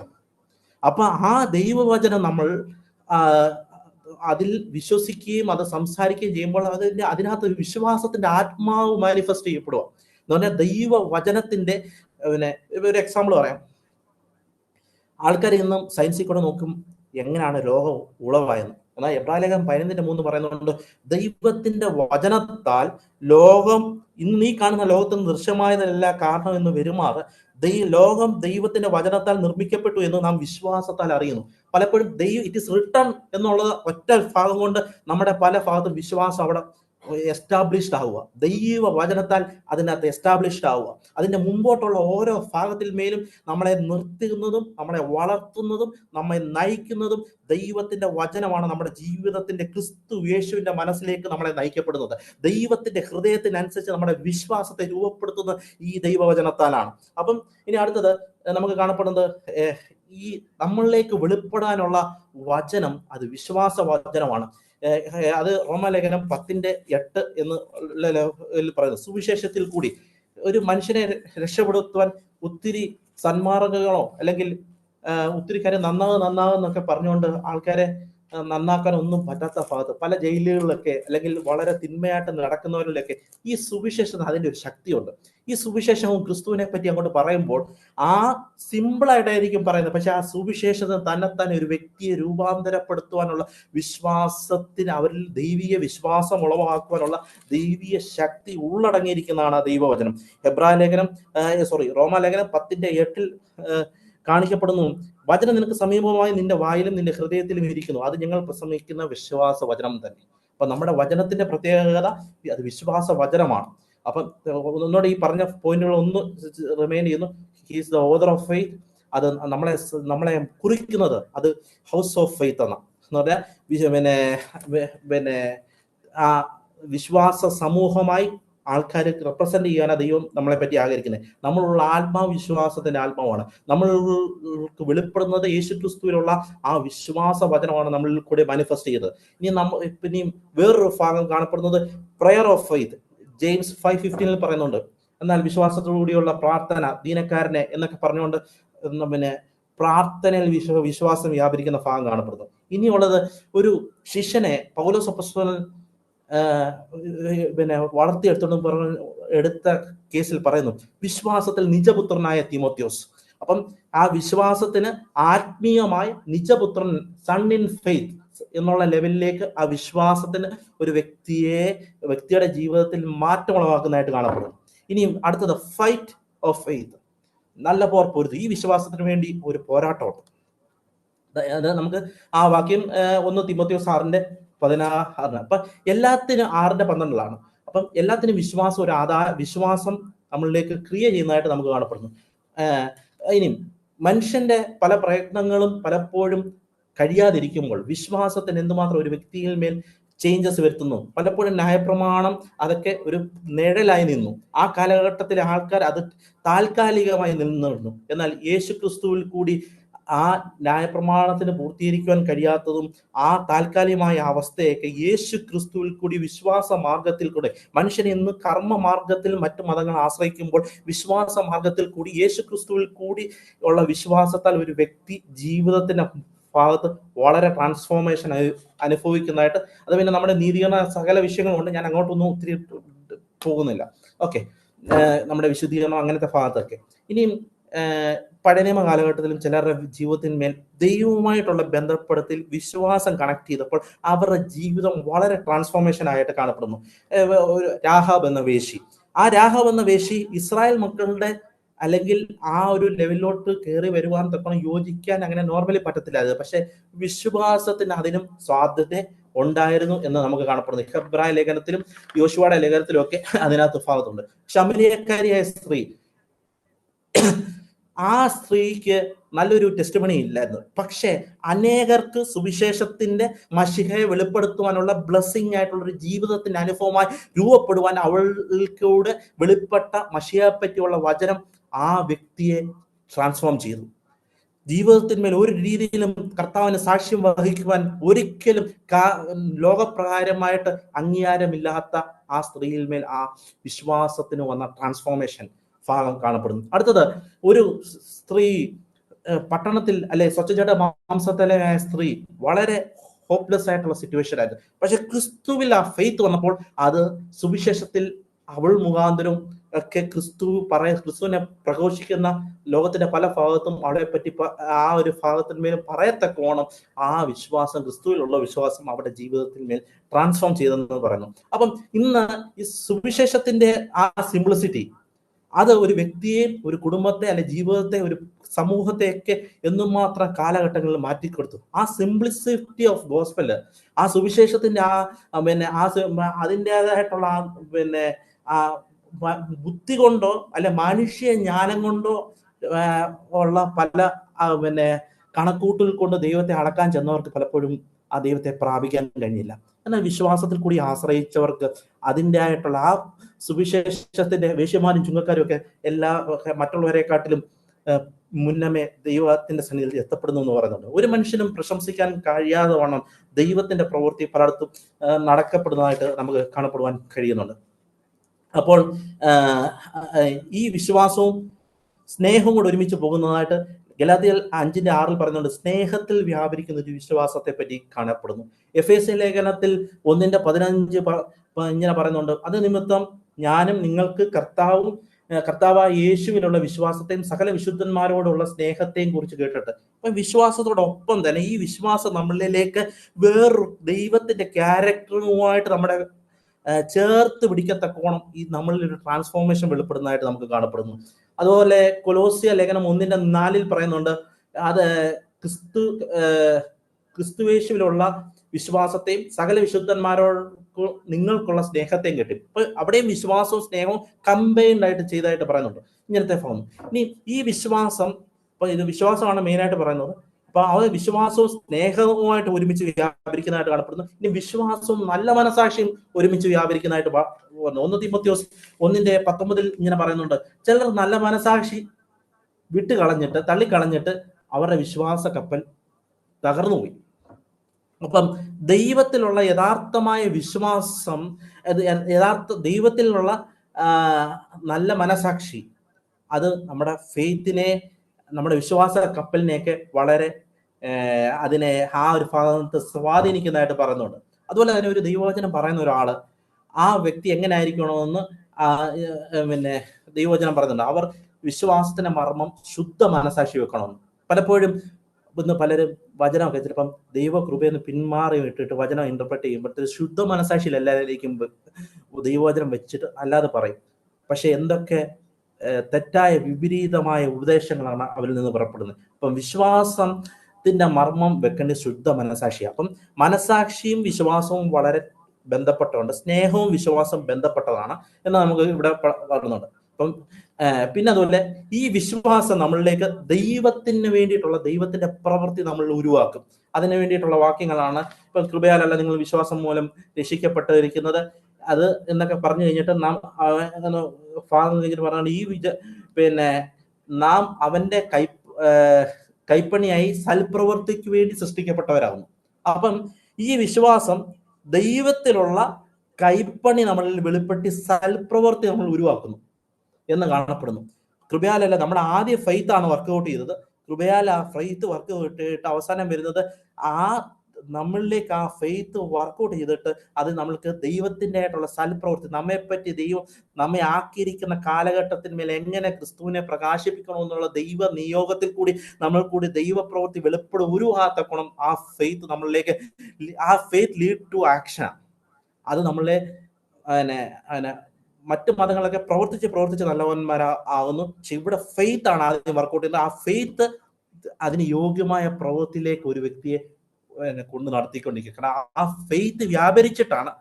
അപ്പൊ ആ ദൈവവചനം നമ്മൾ അതിൽ വിശ്വസിക്കുകയും അത് സംസാരിക്കുകയും ചെയ്യുമ്പോൾ അതിനകത്ത് ഒരു വിശ്വാസത്തിന്റെ ആത്മാവ് മാനിഫെസ്റ്റ് ചെയ്യപ്പെടുക എന്ന് പറഞ്ഞാൽ ദൈവവചനത്തിന്റെ ഒരു എക്സാമ്പിൾ പറയാം. ആൾക്കാർ ഇന്നും സയൻസിൽ കൂടെ നോക്കും എങ്ങനെയാണ് ലോകം ഉളവായെന്ന്. എന്നാൽ എബ്രായ ലേഖനം 11:3 പറയുന്നുണ്ട്, ദൈവത്തിന്റെ വചനത്താൽ ലോകം, ഇന്ന് നീ കാണുന്ന ലോകത്തിന് ദൃശ്യമായതല്ല കാരണം എന്ന് വരുമാറ് ലോകം ദൈവത്തിന്റെ വചനത്താൽ നിർമ്മിക്കപ്പെട്ടു എന്ന് നാം വിശ്വാസത്താൽ അറിയുന്നു. പലപ്പോഴും ഇറ്റ് ഈസ് റിട്ടൺ എന്നുള്ളത് ഒറ്റ ഭാഗം കൊണ്ട് നമ്മുടെ പല ഭാഗത്തും വിശ്വാസം അവിടെ എസ്റ്റാബ്ലിഷ്ഡ് ആവുക, ദൈവ വചനത്താൽ അതിനകത്ത് എസ്റ്റാബ്ലിഷ്ഡ് ആവുക. അതിൻ്റെ മുമ്പോട്ടുള്ള ഓരോ ഭാഗത്തിൽ മേലും നമ്മളെ നിർത്തുന്നതും നമ്മളെ വളർത്തുന്നതും നമ്മെ നയിക്കുന്നതും ദൈവത്തിന്റെ വചനമാണ്. നമ്മുടെ ജീവിതത്തിന്റെ ക്രിസ്തു യേശുവിന്റെ മനസ്സിലേക്ക് നമ്മളെ നയിക്കപ്പെടുന്നത് ദൈവത്തിന്റെ ഹൃദയത്തിനനുസരിച്ച് നമ്മുടെ വിശ്വാസത്തെ രൂപപ്പെടുത്തുന്നത് ഈ ദൈവവചനത്താലാണ്. അപ്പം ഇനി അടുത്തത് നമുക്ക് കാണപ്പെടുന്നത് ഈ നമ്മളിലേക്ക് വെളിപ്പെടാനുള്ള വചനം അത് വിശ്വാസ വചനമാണ്. അത് റോമാലേഖനം 10:8 എന്ന് പറയുന്നത്, സുവിശേഷത്തിൽ കൂടി ഒരു മനുഷ്യനെ രക്ഷപ്പെടുത്തുവാൻ ഒത്തിരി സന്മാർഗങ്ങളോ അല്ലെങ്കിൽ ഒത്തിരി കാര്യം നന്നാകുന്നൊക്കെ പറഞ്ഞുകൊണ്ട് ആൾക്കാരെ നന്നാക്കാൻ ഒന്നും പറ്റാത്ത ഭാഗത്ത് പല ജയിലുകളിലൊക്കെ അല്ലെങ്കിൽ വളരെ തിന്മയായിട്ട് നടക്കുന്നവരിലൊക്കെ ഈ സുവിശേഷം അതിൻ്റെ ഒരു ശക്തിയുണ്ട്. ഈ സുവിശേഷവും ക്രിസ്തുവിനെ പറ്റി അങ്ങോട്ട് പറയുമ്പോൾ ആ സിമ്പിളായിട്ടായിരിക്കും പറയുന്നത്, പക്ഷെ ആ സുവിശേഷത തന്നെത്താൻ ഒരു വ്യക്തിയെ രൂപാന്തരപ്പെടുത്തുവാനുള്ള വിശ്വാസത്തിന്, അവരിൽ ദൈവീയ വിശ്വാസം ഉളവാക്കുവാനുള്ള ദൈവീയ ശക്തി ഉള്ളടങ്ങിയിരിക്കുന്നതാണ് ദൈവവചനം. റോമാലേഖനം 10:8 കാണിക്കപ്പെടുന്നു, വചനം നിനക്ക് സമീപമായി നിന്റെ വായിലും നിന്റെ ഹൃദയത്തിലും ഇരിക്കുന്നു, അത് ഞങ്ങൾ പ്രസംഗിക്കുന്ന വിശ്വാസ വചനം തന്നെ. അപ്പൊ നമ്മുടെ വചനത്തിന്റെ പ്രത്യേകത അത് വിശ്വാസ വചനമാണ്. അപ്പൊ ഒന്നുകൂടെ ഈ പറഞ്ഞ പോയിന്റുകൾ ഒന്ന് റിമൈൻഡ് ചെയ്യുന്നു. He is the author of faith. അത് നമ്മളെ കുറിക്കുന്നത് അത് ഹൗസ് ഓഫ് ഫെയ്ത്ത് എന്ന് പറഞ്ഞാൽ പിന്നെ ആ വിശ്വാസ സമൂഹമായി ആൾക്കാർ റെപ്രസെന്റ് ചെയ്യാനാണ് ദൈവം നമ്മളെ പറ്റി ആഗ്രഹിക്കുന്നത്. നമ്മളുള്ള ആത്മാവിശ്വാസത്തിന്റെ ആത്മാവാണ്. നമ്മൾക്ക് വെളിപ്പെടുന്നത് യേശുക്രിസ്തുവിലുള്ള ആ വിശ്വാസ വചനമാണ് നമ്മളിൽ കൂടെ മാനിഫെസ്റ്റ് ചെയ്തത്. ഇനിയും വേറൊരു ഭാഗം കാണപ്പെടുന്നത് പ്രയർ ഓഫ് ഫെയ്ത്ത്. ജെയിംസ് 5:15 പറയുന്നുണ്ട്, എന്നാൽ വിശ്വാസത്തോടുകൂടിയുള്ള പ്രാർത്ഥന ദീനക്കാരനെ എന്നൊക്കെ പറഞ്ഞുകൊണ്ട് പ്രാർത്ഥനയിൽ വിശ്വാസം വ്യാപരിക്കുന്ന ഭാഗം കാണപ്പെടുന്നു. ഇനിയുള്ളത് ഒരു ശിഷ്യനെ പൗലോസ് അപ്പോസ്തലൻ വളർത്തിയെടുത്തോണ്ട് എടുത്ത കേസിൽ പറയുന്നു, വിശ്വാസത്തിൽ നിജപുത്രനായ തിമോത്തിയോസ്. അപ്പം ആ വിശ്വാസത്തിന് ആത്മീയമായ നിജപുത്രൻ, സൺ ഇൻ ഫെയ്ത്ത് എന്നുള്ള ലെവലിലേക്ക് ആ വിശ്വാസത്തിന് ഒരു വ്യക്തിയുടെ ജീവിതത്തിൽ മാറ്റം ഉളവാക്കുന്നതായിട്ട് കാണപ്പെടുന്നു. ഇനിയും അടുത്തത് ഫൈറ്റ് ഓഫ് ഫെയ്ത്ത്, നല്ല പോർ പൊരുത്. ഈ വിശ്വാസത്തിന് വേണ്ടി ഒരു പോരാട്ടമുണ്ട്. അത് നമുക്ക് ആ വാക്യം 1 തിമോത്തിയോസ് 6:16. അപ്പൊ എല്ലാത്തിനും 6:12 അപ്പം എല്ലാത്തിനും വിശ്വാസം വിശ്വാസം നമ്മളിലേക്ക് ക്രിയ ചെയ്യുന്നതായിട്ട് നമുക്ക് കാണപ്പെടുന്നു. ഇനിയും മനുഷ്യന്റെ പല പ്രയത്നങ്ങളും പലപ്പോഴും കഴിയാതിരിക്കുമ്പോൾ വിശ്വാസത്തിന് എന്തുമാത്രം ഒരു വ്യക്തിയിൽ മേൽ ചേഞ്ചസ് വരുത്തുന്നു. പലപ്പോഴും ന്യായപ്രമാണം അതൊക്കെ ഒരു നിഴലായി നിന്നു. ആ കാലഘട്ടത്തിലെ ആൾക്കാർ അത് താൽക്കാലികമായി നിന്നിരുന്നു. എന്നാൽ യേശുക്രിസ്തുവിൽ കൂടി ആ ന്യായപ്രമാണത്തിന് പൂർത്തീകരിക്കുവാൻ കഴിയാത്തതും ആ താൽക്കാലികമായ അവസ്ഥയൊക്കെ യേശു ക്രിസ്തുവിൽ കൂടി വിശ്വാസ മാർഗത്തിൽ കൂടെ, മനുഷ്യൻ ഇന്ന് കർമ്മ മാർഗത്തിൽ മറ്റു മതങ്ങൾ ആശ്രയിക്കുമ്പോൾ വിശ്വാസ മാർഗത്തിൽ കൂടി യേശു ക്രിസ്തുവിൽ കൂടി ഉള്ള വിശ്വാസത്താൽ ഒരു വ്യക്തി ജീവിതത്തിന്റെ ഭാഗത്ത് വളരെ ട്രാൻസ്ഫോർമേഷൻ അനുഭവിക്കുന്നതായിട്ട്. അത് പിന്നെ നമ്മുടെ നീതീകരണ സകല വിഷയങ്ങളുണ്ട്, ഞാൻ അങ്ങോട്ടൊന്നും ഒത്തിരി പോകുന്നില്ല. ഓക്കെ, നമ്മുടെ വിശുദ്ധീകരണം അങ്ങനത്തെ ഭാഗത്തൊക്കെ. ഇനിയും പഴയ നിയമ കാലഘട്ടത്തിലും ചിലരുടെ ജീവിതത്തിന്മേൽ ദൈവവുമായിട്ടുള്ള ബന്ധപ്പെടുത്തിൽ വിശ്വാസം കണക്ട് ചെയ്തപ്പോൾ അവരുടെ ജീവിതം വളരെ ട്രാൻസ്ഫോർമേഷൻ ആയിട്ട് കാണപ്പെടുന്നു. രാഹാബ് എന്ന വേശി, ആ രാഹാബ് എന്ന വേശി ഇസ്രായേൽ മക്കളുടെ അല്ലെങ്കിൽ ആ ഒരു ലെവലിലോട്ട് കയറി വരുവാൻ തക്കണം യോജിക്കാൻ അങ്ങനെ നോർമലി പറ്റത്തില്ലായിരുന്നു. പക്ഷെ വിശ്വാസത്തിന് അതിനും സാധ്യത ഉണ്ടായിരുന്നു എന്ന് നമുക്ക് കാണപ്പെടുന്നു. ഹെബ്രായ ലേഖനത്തിലും യോശുവയുടെ ലേഖനത്തിലും ഒക്കെ അതിനകത്ത് ഭാഗത്തുണ്ട്. ശമരിയക്കാരിയായ സ്ത്രീ, ആ സ്ത്രീക്ക് നല്ലൊരു ടെസ്റ്റിമണി ഇല്ലായിരുന്നു. പക്ഷെ അനേകർക്ക് സുവിശേഷത്തിന്റെ മശിഹയെ വെളിപ്പെടുത്തുവാനുള്ള ബ്ലെസ്സിങ് ആയിട്ടുള്ള ഒരു ജീവിതത്തിന്റെ അനുഭവമായി രൂപപ്പെടുവാൻ അവൾക്കൂടെ വെളിപ്പെട്ട മശിഹയെ പറ്റിയുള്ള വചനം ആ വ്യക്തിയെ ട്രാൻസ്ഫോം ചെയ്തു. ജീവിതത്തിന്മേൽ ഒരു രീതിയിലും കർത്താവിന് സാക്ഷ്യം വഹിക്കുവാൻ ഒരിക്കലും ലോകപ്രകാരമായിട്ട് അംഗീകാരമില്ലാത്ത ആ സ്ത്രീയിൽ മേൽ ആ വിശ്വാസത്തിന് വന്ന ട്രാൻസ്ഫോർമേഷൻ ഭാഗം കാണപ്പെടുന്നു. അടുത്തത് ഒരു സ്ത്രീ പട്ടണത്തിൽ അല്ലെ സ്വച്ഛജട മാംസത്തിലെ സ്ത്രീ വളരെ ഹോപ്പ്ലെസ് ആയിട്ടുള്ള സിറ്റുവേഷൻ ആയിരുന്നു. പക്ഷെ ക്രിസ്തുവിൽ ആ ഫെയ്ത്ത് വന്നപ്പോൾ അത് സുവിശേഷത്തിൽ അവൾ മുഖാന്തരം ഒക്കെ ക്രിസ്തുവിനെ പ്രഘോഷിക്കുന്ന ലോകത്തിന്റെ പല ഭാഗത്തും അവളെ പറ്റി ആ ഒരു ഭാഗത്തിന്മേലും പറയത്തക്കോണം ആ വിശ്വാസം, ക്രിസ്തുവിലുള്ള വിശ്വാസം അവരുടെ ജീവിതത്തിന്മേൽ ട്രാൻസ്ഫോം ചെയ്തെന്ന് പറയുന്നു. അപ്പം ഇന്ന് ഈ സുവിശേഷത്തിന്റെ ആ സിംപ്ലിസിറ്റി, അത് ഒരു വ്യക്തിയെയും ഒരു കുടുംബത്തെ അല്ലെ ജീവിതത്തെ ഒരു സമൂഹത്തെയൊക്കെ എന്നും മാത്രം കാലഘട്ടങ്ങളിൽ മാറ്റിക്കൊടുത്തു. ആ സിംപ്ലിസിറ്റി ഓഫ് ഗോസ്പല്, ആ സുവിശേഷത്തിന്റെ പിന്നെ അതിൻ്റെതായിട്ടുള്ള പിന്നെ ആ ബുദ്ധി കൊണ്ടോ അല്ലെ മാനുഷ്യ ജ്ഞാനം കൊണ്ടോ ഉള്ള പല പിന്നെ കണക്കൂട്ടൽ കൊണ്ട് ദൈവത്തെ അളക്കാൻ ചെന്നവർക്ക് പലപ്പോഴും ആ ദൈവത്തെ പ്രാപിക്കാൻ കഴിഞ്ഞില്ല. എന്നാൽ വിശ്വാസത്തിൽ കൂടി ആശ്രയിച്ചവർക്ക് അതിൻ്റെ ആയിട്ടുള്ള ആ സുവിശേഷത്തിന്റെ വേശ്യമാരും ചുങ്കക്കാരും ഒക്കെ എല്ലാ മറ്റുള്ളവരെക്കാട്ടിലും മുന്നമേ ദൈവത്തിന്റെ സന്നിധിയിൽ എത്തപ്പെടുന്നു എന്ന് പറയുന്നുണ്ട്. ഒരു മനുഷ്യനും പ്രശംസിക്കാൻ കഴിയാതെ വണ്ണം ദൈവത്തിന്റെ പ്രവൃത്തി പലയിടത്തും നടക്കപ്പെടുന്നതായിട്ട് നമുക്ക് കാണപ്പെടുവാൻ കഴിയുന്നുണ്ട്. അപ്പോൾ ഈ വിശ്വാസവും സ്നേഹവും കൂടെ ഒരുമിച്ച് പോകുന്നതായിട്ട് ഗലാത്യർ 5:6 പറയുന്നുണ്ട്. സ്നേഹത്തിൽ വ്യാപരിക്കുന്ന ഒരു വിശ്വാസത്തെ പറ്റി കാണപ്പെടുന്നു. എഫേസ്യ ലേഖനത്തിൽ 1:15 ഇങ്ങനെ പറയുന്നുണ്ട്, അത് നിമിത്തം ഞാനും നിങ്ങൾക്ക് കർത്താവായ യേശുവിലുള്ള വിശ്വാസത്തെയും സകല വിശുദ്ധന്മാരോടുള്ള സ്നേഹത്തെയും കുറിച്ച് കേട്ടിട്ട്. അപ്പൊ വിശ്വാസത്തോടൊപ്പം തന്നെ ഈ വിശ്വാസം നമ്മളിലേക്ക് വേറൊരു ദൈവത്തിന്റെ ക്യാരക്ടറുമായിട്ട് നമ്മുടെ ചേർത്ത് പിടിക്കത്തക്കോണം ഈ നമ്മളിൽ ഒരു ട്രാൻസ്ഫോർമേഷൻ വെളിപ്പെടുന്നതായിട്ട് നമുക്ക് കാണപ്പെടുന്നു. അതുപോലെ കൊലോസ്യ ലേഖനം 1:4 പറയുന്നുണ്ട്, അത് ക്രിസ്തുവേശുവിലുള്ള വിശ്വാസത്തെയും സകല വിശുദ്ധന്മാരോട് നിങ്ങൾക്കുള്ള സ്നേഹത്തെയും കിട്ടി. ഇപ്പൊ അവിടെയും വിശ്വാസവും സ്നേഹവും കമ്പൈൻഡ് ആയിട്ട് ചെയ്തതായിട്ട് പറയുന്നുണ്ട്. ഇങ്ങനത്തെ ഫോം ഇനി ഈ വിശ്വാസം, ഇപ്പൊ ഇത് വിശ്വാസമാണ് മെയിനായിട്ട് പറയുന്നത്. അപ്പൊ ആ വിശ്വാസവും സ്നേഹവുമായിട്ട് ഒരുമിച്ച് വ്യാപരിക്കുന്നതായിട്ട് കാണപ്പെടുന്നു. ഇനി വിശ്വാസവും നല്ല മനസാക്ഷിയും ഒരുമിച്ച് വ്യാപരിക്കുന്നതായിട്ട് 1 തീമോഥെയോസ് 1:19 ഇങ്ങനെ പറയുന്നുണ്ട്, ചിലർ നല്ല മനസാക്ഷി തള്ളിക്കളഞ്ഞിട്ട് അവരുടെ വിശ്വാസ കപ്പൽ തകർന്നുപോയി. അപ്പം ദൈവത്തിലുള്ള യഥാർത്ഥമായ വിശ്വാസം, ദൈവത്തിലുള്ള നല്ല മനസാക്ഷി, അത് നമ്മുടെ ഫെയ്ത്തിനെ, നമ്മുടെ വിശ്വാസ കപ്പലിനെയൊക്കെ വളരെ അതിനെ ആ ഒരു ഭാഗത്ത് സ്വാധീനിക്കുന്നതായിട്ട് പറയുന്നുണ്ട്. അതുപോലെ തന്നെ ഒരു ദൈവവചനം പറയുന്ന ഒരാള് ആ വ്യക്തി എങ്ങനെ ആയിരിക്കണമെന്ന് പിന്നെ ദൈവവചനം പറയുന്നുണ്ട്. അവർ വിശ്വാസത്തിന്റെ മർമ്മം ശുദ്ധ മനസാക്ഷി വെക്കണമെന്ന്. പലപ്പോഴും ഇന്ന് പലരും വചനമൊക്കെ ചിലപ്പം ദൈവകൃപയെന്ന് പിന്മാറി ഇട്ടിട്ട് വചനം ഇന്റർപ്രറ്റ് ചെയ്യുമ്പോഴത്തെ ശുദ്ധ മനസാക്ഷിയിൽ എല്ലാവരേക്കും ദൈവവചനം വെച്ചിട്ട് അല്ലാതെ പറയും. പക്ഷെ എന്തൊക്കെ തെറ്റായ വിപരീതമായ ഉപദേശങ്ങളാണ് അവരിൽ നിന്ന് പുറപ്പെടുന്നത്. അപ്പം വിശ്വാസത്തിന്റെ മർമ്മം വെക്കേണ്ട ശുദ്ധ മനസാക്ഷിയാണ്. അപ്പം മനസാക്ഷിയും വിശ്വാസവും വളരെ ബന്ധപ്പെട്ടുണ്ട്. സ്നേഹവും വിശ്വാസവും ബന്ധപ്പെട്ടതാണ് എന്ന് നമുക്ക് ഇവിടെ പറയുന്നുണ്ട്. അപ്പം പിന്നെ അതുപോലെ ഈ വിശ്വാസം നമ്മളിലേക്ക് ദൈവത്തിന് വേണ്ടിയിട്ടുള്ള ദൈവത്തിന്റെ പ്രവൃത്തി നമ്മൾ ഉരുവാക്കും. അതിന് വേണ്ടിയിട്ടുള്ള വാക്യങ്ങളാണ് ഇപ്പൊ കൃപയാലല്ല നിങ്ങൾ വിശ്വാസം മൂലം രക്ഷിക്കപ്പെട്ടിരിക്കുന്നത് അത് എന്നൊക്കെ പറഞ്ഞു കഴിഞ്ഞിട്ട് നാം പറഞ്ഞാൽ പിന്നെ നാം അവന്റെ കൈപ്പണിയായി സൽപ്രവൃത്തിക്ക് വേണ്ടി സൃഷ്ടിക്കപ്പെട്ടവരാകുന്നു. അപ്പം ഈ വിശ്വാസം ദൈവത്തിലുള്ള കൈപ്പണി നമ്മളിൽ വെളിപ്പെട്ടി സൽപ്രവൃത്തി നമ്മൾ ഉരുവാക്കുന്നു എന്ന് കാണപ്പെടുന്നു. കൃപയാലല്ല, നമ്മുടെ ആദ്യ ഫെയ്ത്ത് ആണ് വർക്ക്ഔട്ട് ചെയ്തത്. കൃപയാൽ ആ ഫെയ്ത്ത് വർക്ക്ഔട്ട് ചെയ്തിട്ട് അവസാനം വരുന്നത് ആ നമ്മളിലേക്ക് ആ ഫെയ്ത്ത് വർക്ക്ഔട്ട് ചെയ്തിട്ട് അത് നമ്മൾക്ക് ദൈവത്തിൻ്റെ ആയിട്ടുള്ള സൽപ്രവൃത്തി, നമ്മെപ്പറ്റി ദൈവം നമ്മെ ആക്കിയിരിക്കുന്ന കാലഘട്ടത്തിന്മേൽ എങ്ങനെ ക്രിസ്തുവിനെ പ്രകാശിപ്പിക്കണമെന്നുള്ള ദൈവ നിയോഗത്തിൽ കൂടി നമ്മൾ കൂടി ദൈവപ്രവൃത്തി വെളിപ്പെടും ഉരുവാത്തക്കണം. ആ ഫെയ്ത്ത് നമ്മളിലേക്ക്, ആ ഫെയ്ത്ത് ലീഡ് ടു ആക്ഷൻ. അത് നമ്മളെ മറ്റു മതങ്ങളൊക്കെ പ്രവർത്തിച്ച് നല്ലവന്മാരാകുന്നു. പക്ഷെ ഇവിടെ ഫെയ്ത്ത് ആണ് ആദ്യം വർക്കൗട്ട് ചെയ്യുന്നത്. ആ ഫെയ്ത്ത് അതിന് യോഗ്യമായ പ്രവൃത്തിയിലേക്ക് ഒരു വ്യക്തിയെ കൊണ്ട് നടത്തിക്കൊണ്ടിരിക്കുക. കാരണം ആ ഫെയ്ത്ത് വ്യാപരിച്ചിട്ടാണ്,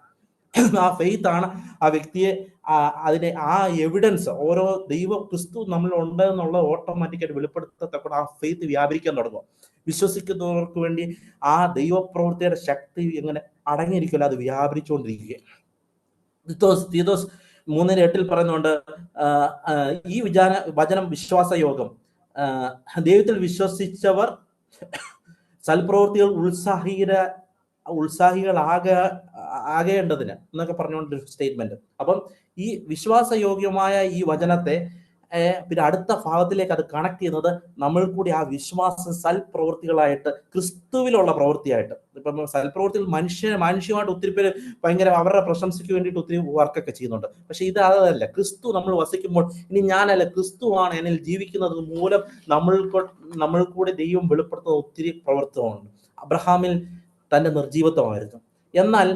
ആ ഫെയ്ത്ത് ആണ് ആ വ്യക്തിയെ അതിനെ ആ എവിഡൻസ് ഓരോ ക്രിസ്തു നമ്മളുണ്ട് എന്നുള്ളത് ഓട്ടോമാറ്റിക്കായിട്ട് വെളിപ്പെടുത്തത്തക്കൊണ്ട് ആ ഫെയ്ത്ത് വ്യാപരിക്കാൻ തുടങ്ങും. വിശ്വസിക്കുന്നവർക്ക് വേണ്ടി ആ ദൈവപ്രവൃത്തിയുടെ ശക്തി എങ്ങനെ അടങ്ങിയിരിക്കില്ല, അത് വ്യാപരിച്ചുകൊണ്ടിരിക്കുക. തീത്തോസ് 3:8 പറയുന്നുണ്ട്, ഈ വചനം വിശ്വാസയോഗം, ദൈവത്തിൽ വിശ്വസിച്ചവർ സൽപ്രവൃത്തികൾ ഉത്സാഹികളാകേണ്ടതിന് എന്നൊക്കെ പറഞ്ഞുകൊണ്ട് സ്റ്റേറ്റ്മെന്റ്. അപ്പം ഈ വിശ്വാസയോഗ്യമായ ഈ വചനത്തെ പിന്നെ അടുത്ത ഭാഗത്തിലേക്ക് അത് കണക്ട് ചെയ്യുന്നത് നമ്മൾ കൂടി ആ വിശ്വാസ സൽപ്രവൃത്തികളായിട്ട് ക്രിസ്തുവിലുള്ള പ്രവൃത്തിയായിട്ട്. ഇപ്പം സൽപ്രവൃത്തികൾ മാനുഷ്യമായിട്ട് ഒത്തിരി പേര് ഭയങ്കര അവരുടെ പ്രശംസയ്ക്ക് വേണ്ടിയിട്ട് ഒത്തിരി വർക്കൊക്കെ ചെയ്യുന്നുണ്ട്. പക്ഷെ ഇത് അതല്ല, ക്രിസ്തു നമ്മൾ വസിക്കുമ്പോൾ ഇനി ഞാനല്ല ക്രിസ്തുവാണ് എന്നിൽ ജീവിക്കുന്നത് മൂലം നമ്മൾ കൂടി ദൈവം വെളിപ്പെടുത്തുന്ന ഒത്തിരി പ്രവർത്തനമുണ്ട്. അബ്രഹാമിൽ തന്റെ നിർജീവത്വമായിരുന്നു, എന്നാൽ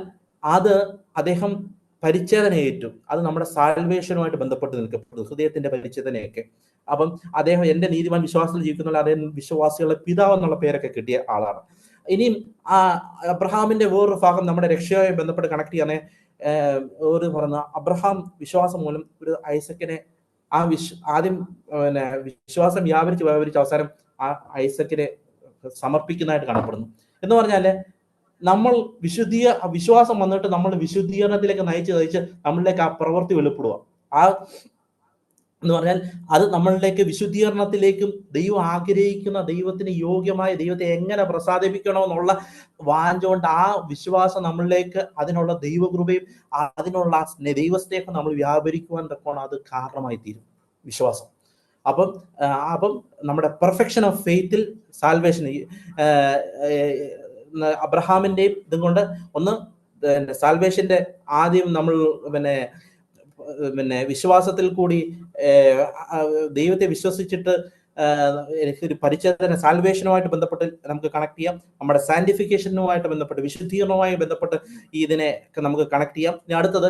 അത് അദ്ദേഹം പരിച്ഛേദനയേറ്റു. അത് നമ്മുടെ സാൽവേഷനുമായിട്ട് ബന്ധപ്പെട്ട് നിൽക്കപ്പെടുന്നു, ഹൃദയത്തിന്റെ പരിച്ഛേദനയൊക്കെ. അപ്പം അദ്ദേഹം എന്റെ നീതിമാൻ വിശ്വാസത്തിൽ ജീവിക്കുന്ന അദ്ദേഹം വിശ്വാസികളുടെ പിതാവ് എന്നുള്ള പേരൊക്കെ കിട്ടിയ ആളാണ്. ഇനിയും ആ അബ്രഹാമിന്റെ വേറൊരു ഭാഗം നമ്മുടെ രക്ഷയുമായി ബന്ധപ്പെട്ട് കണക്ട് ചെയ്യാനേ ഒരു പറഞ്ഞ അബ്രഹാം വിശ്വാസം മൂലം ഒരു ഐസക്കിനെ ആദ്യം പിന്നെ വിശ്വാസം വ്യാപരിച്ച് അവസാനം ആ ഐസക്കിനെ സമർപ്പിക്കുന്നതായിട്ട് കാണപ്പെടുന്നു. എന്ന് പറഞ്ഞാല് നമ്മൾ വിശ്വാസം വന്നിട്ട് നമ്മൾ വിശുദ്ധീകരണത്തിലേക്ക് നയിച്ച് നമ്മളിലേക്ക് ആ പ്രവൃത്തി വെളിപ്പെടുക. ആ എന്ന് പറഞ്ഞാൽ അത് നമ്മളിലേക്ക് വിശുദ്ധീകരണത്തിലേക്കും ദൈവം ആഗ്രഹിക്കുന്ന ദൈവത്തിന് യോഗ്യമായ ദൈവത്തെ എങ്ങനെ പ്രസാദിപ്പിക്കണമെന്നുള്ള വാഞ്ചോണ്ട് ആ വിശ്വാസം നമ്മളിലേക്ക് അതിനുള്ള ദൈവകൃപയും അതിനുള്ള ദൈവസ്നേഹം നമ്മൾ വ്യാപരിക്കുവാൻ തക്കോണം അത് കാരണമായി തീരും വിശ്വാസം. അപ്പം നമ്മുടെ പെർഫെക്ഷൻ ഓഫ് ഫെയ്ത്തിൽ സാൽവേഷൻ അബ്രഹാമിന്റെയും ഇതും കൊണ്ട് ഒന്ന് സാൽവേഷന്റെ ആദ്യം നമ്മൾ പിന്നെ വിശ്വാസത്തിൽ കൂടി ദൈവത്തെ വിശ്വസിച്ചിട്ട് ഒരു പരിച്ഛേദന സാൽവേഷനുമായിട്ട് ബന്ധപ്പെട്ട് നമുക്ക് കണക്ട് ചെയ്യാം. നമ്മുടെ സാന്റിഫിക്കേഷനുമായിട്ട് ബന്ധപ്പെട്ട് വിശുദ്ധീകരണവുമായി ബന്ധപ്പെട്ട് ഇതിനെ നമുക്ക് കണക്ട് ചെയ്യാം. ഇനി അടുത്തത്